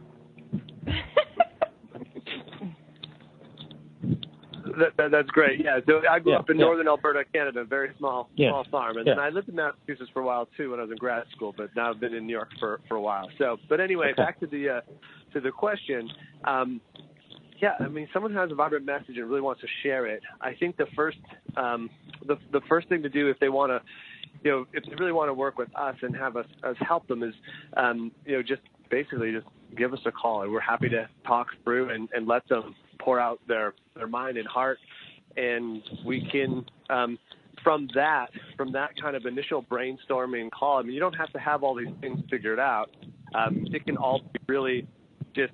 [SPEAKER 12] That's great. Yeah, so I grew up in northern Alberta, Canada, a very small farm, and then I lived in Massachusetts for a while too when I was in grad school. But now I've been in New York for a while. So, but anyway, back to the question. I mean, someone who has a vibrant message and really wants to share it. I think the first thing to do if they want to, if they really want to work with us and have us help them is, just give us a call, and we're happy to talk through and let them pour out their mind and heart, and we can from that kind of initial brainstorming call. I mean, you don't have to have all these things figured out. It can all be really just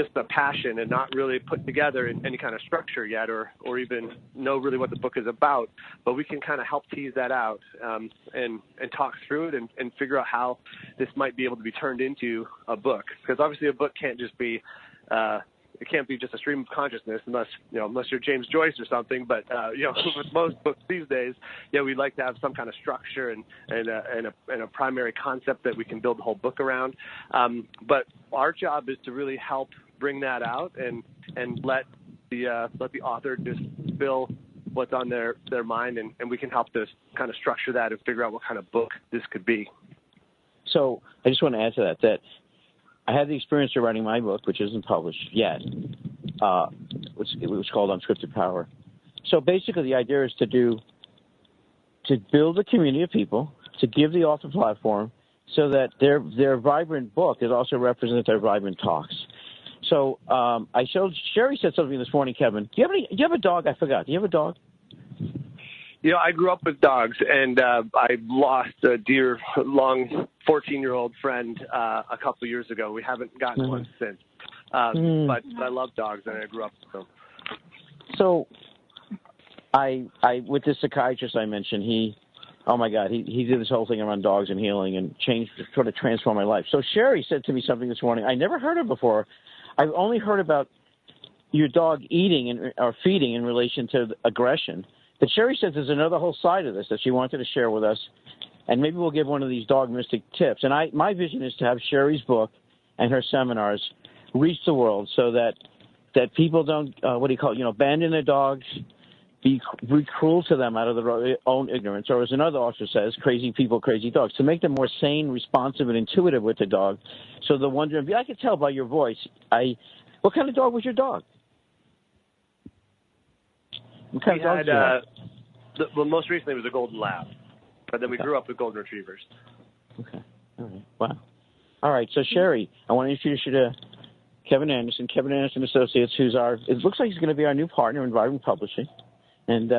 [SPEAKER 12] just a passion and not really put together in any kind of structure yet, or even know really what the book is about. But we can kind of help tease that out and talk through it and figure out how this might be able to be turned into a book. Because obviously a book can't just be it can't be just a stream of consciousness unless you're James Joyce or something. But with most books these days, we'd like to have some kind of structure and a primary concept that we can build the whole book around. But our job is to really help bring that out and let the author just spill what's on their mind, and we can help to kind of structure that and figure out what kind of book this could be.
[SPEAKER 2] So I just want to add to that I had the experience of writing my book, which isn't published yet, which was called Unscripted Power. So basically the idea is to build a community of people, to give the author platform so that their vibrant book is also represents their vibrant talks. So Sherry said something this morning, Kevin. Do you have a dog? I forgot. Do you have a dog?
[SPEAKER 12] I grew up with dogs, and I lost a dear, long 14-year-old friend a couple of years ago. We haven't gotten one since. But I love dogs, and I grew up with them. So I with this psychiatrist I mentioned, he did this whole thing around dogs and healing and sort of transformed my life. So Sherry said to me something this morning I never heard of before. I've only heard about your dog eating or feeding in relation to aggression. But Sherry says there's another whole side of this that she wanted to share with us, and maybe we'll give one of these dog mystic tips. And my vision is to have Sherry's book and her seminars reach the world so that people don't, abandon their dogs, be cruel to them out of their own ignorance, or as another author says, crazy people, crazy dogs, to make them more sane, responsive, and intuitive with the dog. So they're wondering, I could tell by your voice, what kind of dog was your dog? What kind of dogs did you have? Well, most recently it was a golden lab, but then we grew up with golden retrievers.
[SPEAKER 2] Okay. All right. Wow. All right. So Sherry, I want to introduce you to Kevin Anderson Associates, it looks like he's going to be our new partner in Vibrant Publishing. And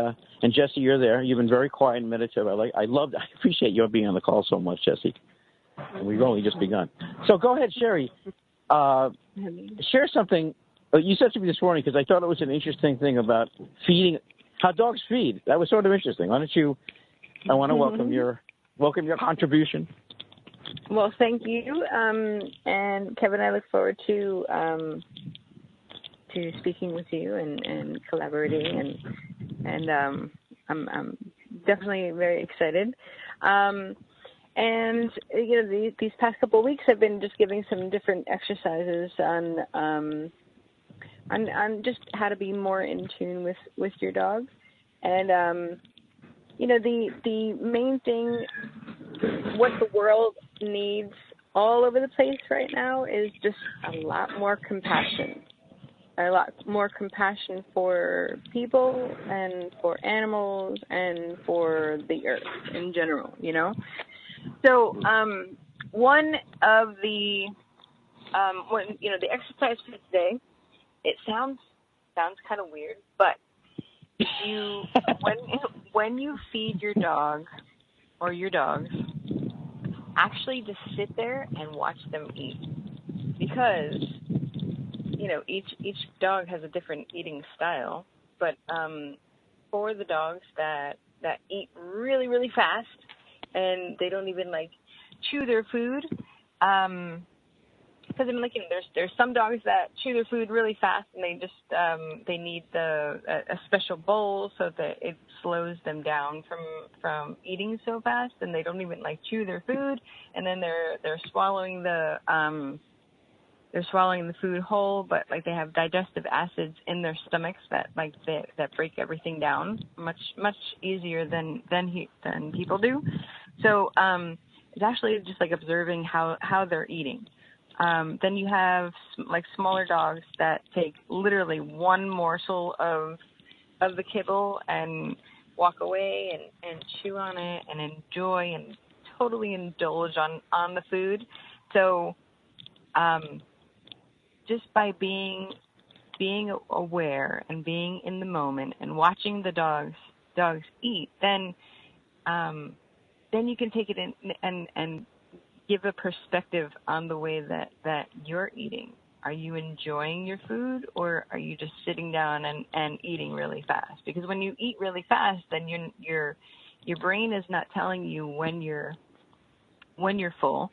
[SPEAKER 2] Jesse, you're there. You've been very quiet and meditative. I appreciate your being on the call so much, Jesse. And we've only just begun. So go ahead, Sherry. Share something. You said to me this morning, because I thought it was an interesting thing about feeding, how dogs feed. That was sort of interesting. I want to welcome your contribution.
[SPEAKER 3] Well, thank you. And Kevin, I look forward to speaking with you and collaborating, and I'm definitely very excited. And these past couple of weeks, I've been just giving some different exercises on just how to be more in tune with your dog. And the main thing, what the world needs all over the place right now is just a lot more compassion. A lot more compassion for people and for animals and for the earth in general, So one of the the exercise for today, it sounds kind of weird, but when you feed your dog or your dogs, actually just sit there and watch them eat, because each dog has a different eating style. But for the dogs that eat really, really fast and they don't even chew their food, because there's some dogs that chew their food really fast and they just they need a special bowl so that it slows them down from eating so fast, and they don't even chew their food, and then they're swallowing the food whole, but they have digestive acids in their stomachs that that break everything down much easier than people do. So it's actually just observing how they're eating. Then you have smaller dogs that take literally one morsel of the kibble and walk away and chew on it and enjoy and totally indulge on the food. So just by being aware and being in the moment and watching the dogs eat, then you can take it in and give a perspective on the way that you're eating. are you enjoying your food, or are you just sitting down and eating really fast? Because when you eat really fast, then your brain is not telling you when you're full.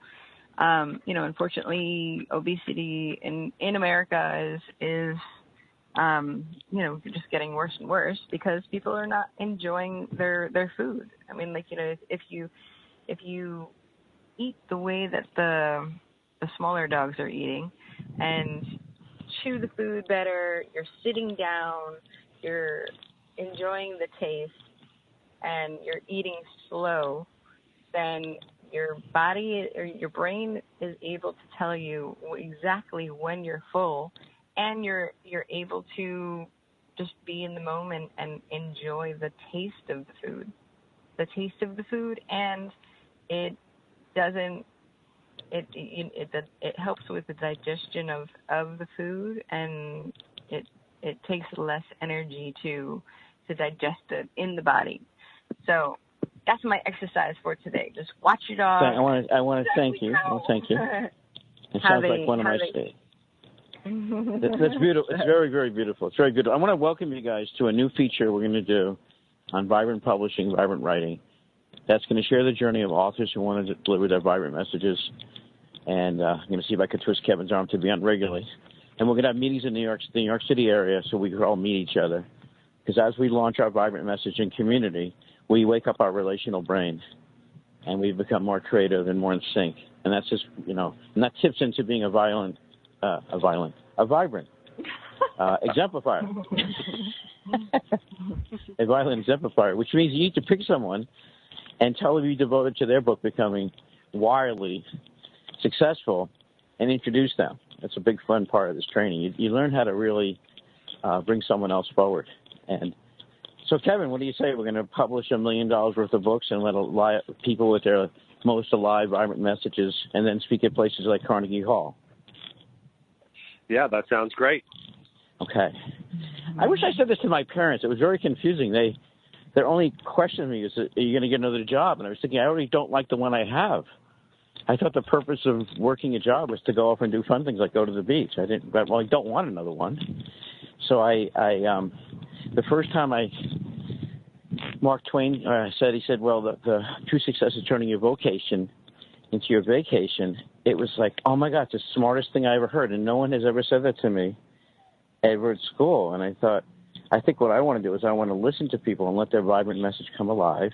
[SPEAKER 3] Unfortunately, obesity in America is just getting worse and worse because people are not enjoying their food. I mean, if you eat the way that the smaller dogs are eating and chew the food better, you're sitting down, you're enjoying the taste, and you're eating slow, then your body or your brain is able to tell you exactly when you're full, and you're able to just be in the moment and enjoy the taste of the food, and it helps with the digestion of the food, and it takes less energy to digest it in the body. So that's my exercise for today. Just watch your dog.
[SPEAKER 2] I want to thank you. Thank you. It sounds like one of my states. That's beautiful. It's very, very beautiful. It's very good. I want to welcome you guys to a new feature we're going to do on vibrant publishing, vibrant writing. That's going to share the journey of authors who want to deliver their vibrant messages. And I'm going to see if I can twist Kevin's arm to be on regularly. And we're going to have meetings in the New York City area so we can all meet each other. Because as we launch our vibrant messaging community, we wake up our relational brain, and we become more creative and more in sync. And that's just, and that tips into being a vibrant exemplifier. A violent exemplifier, which means you need to pick someone and tell them you devoted to their book becoming wildly successful and introduce them. That's a big fun part of this training. You learn how to really bring someone else forward. And so, Kevin, what do you say? We're going to publish $1 million worth of books and let people with their most alive, vibrant messages, and then speak at places like Carnegie Hall.
[SPEAKER 12] Yeah, that sounds great.
[SPEAKER 2] Okay. I wish I said this to my parents. It was very confusing. Their only question to me was, are you going to get another job? And I was thinking, I already don't like the one I have. I thought the purpose of working a job was to go off and do fun things like go to the beach. I don't want another one. So the first time Mark Twain said, well, the true success is turning your vocation into your vacation. It was like, oh my God, it's the smartest thing I ever heard. And no one has ever said that to me ever at school. And I think what I want to do is I want to listen to people and let their vibrant message come alive.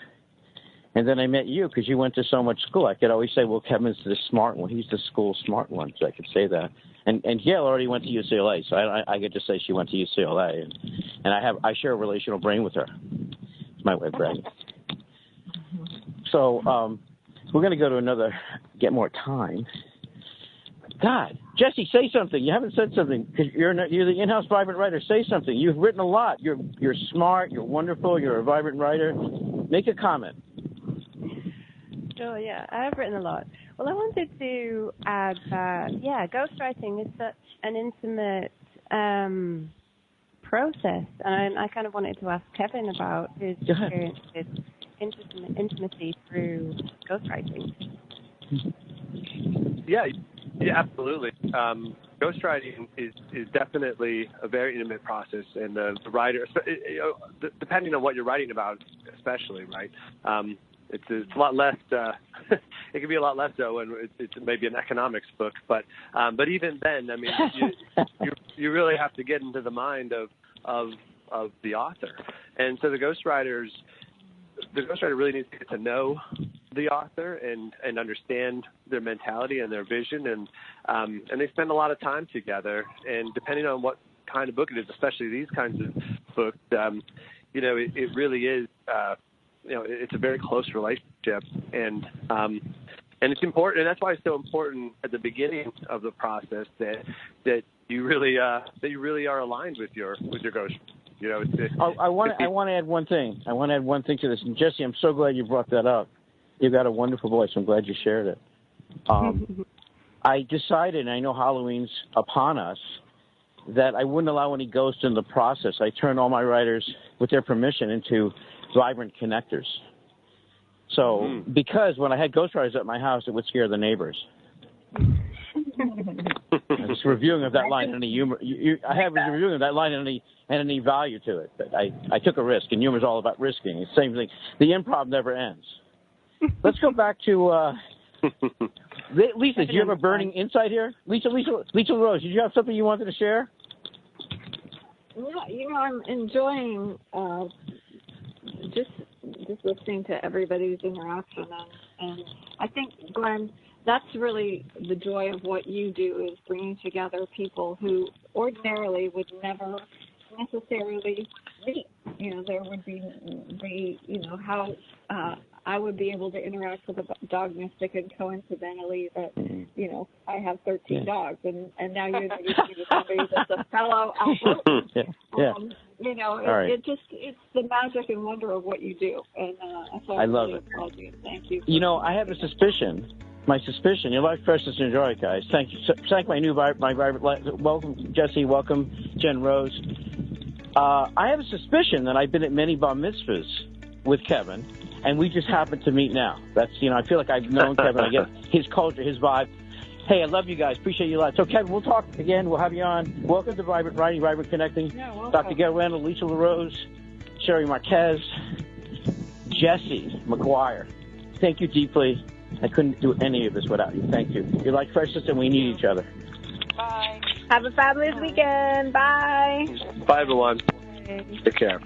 [SPEAKER 2] And then I met you because you went to so much school. I could always say, well, Kevin's the smart one. He's the school smart one. So I could say that. And Gail already went to UCLA, so I get to say she went to UCLA. And I share a relational brain with her. It's my way of bragging. So we're going to go to get more time. God, Jesse, say something. You haven't said something because you're the in-house vibrant writer. Say something. You've written a lot. You're smart. You're wonderful. You're a vibrant writer. Make a comment.
[SPEAKER 13] Sure, yeah, I have written a lot. Well, I wanted to add that, ghostwriting is such an intimate process, and I kind of wanted to ask Kevin about his experience with intimacy through ghostwriting. Yeah,
[SPEAKER 12] absolutely. Ghostwriting is definitely a very intimate process, and the writer, depending on what you're writing about, especially, right? It's a lot less. It can be a lot less so when it's maybe an economics book, but even then, I mean, you really have to get into the mind of the author, and so the ghostwriter really needs to get to know the author and understand their mentality and their vision, and they spend a lot of time together. And depending on what kind of book it is, especially these kinds of books, it really is. It's a very close relationship, and it's important, and that's why it's so important at the beginning of the process that you really are aligned with your ghost. I want to add one thing. I want to add one thing to this. And Jesse, I'm so glad you brought that up. You've got a wonderful voice. I'm glad you shared it. I decided, and I know Halloween's upon us, that I wouldn't allow any ghosts in the process. I turned all my writers, with their permission, into vibrant connectors. So, because when I had ghostwriters at my house, it would scare the neighbors.
[SPEAKER 2] just reviewing of that line and any humor. I have a reviewing of that line and any value to it. But I took a risk, and humor is all about risking. It's the same thing. The improv never ends. Let's go back to Lisa. Do you have a burning insight here? Lisa Rose, did you have something you wanted to share?
[SPEAKER 6] Yeah, I'm enjoying just listening to everybody's interaction, and I think, Glenn, that's really the joy of what you do, is bringing together people who ordinarily would never necessarily meet. There would be how I would be able to interact with a dog mystic, and coincidentally that, I have 13 dogs, and now you're introducing to somebody that's a fellow outlaw. It's the magic and wonder of what you do, and so I love it. Thank you.
[SPEAKER 2] I have a suspicion. My suspicion. Your life, precious, and enjoy it, guys. Thank you. Thank my vibrant. Welcome, Jesse. Welcome, Jen Rose. I have a suspicion that I've been at many bar mitzvahs with Kevin, and we just happened to meet now. That's, I feel like I've known Kevin. I get his culture, his vibe. Hey, I love you guys. Appreciate you a lot. So, Kevin, we'll talk again. We'll have you on. Welcome to Vibrant Connecting.
[SPEAKER 6] Yeah,
[SPEAKER 2] Dr. Gail Randall, Lisa LaRose, Sherry Marquez, Jesse McGuire. Thank you deeply. I couldn't do any of this without you. Thank you. You're like precious, and we need each other.
[SPEAKER 5] Bye.
[SPEAKER 3] Have a fabulous weekend. Bye.
[SPEAKER 12] Bye, everyone. Take care.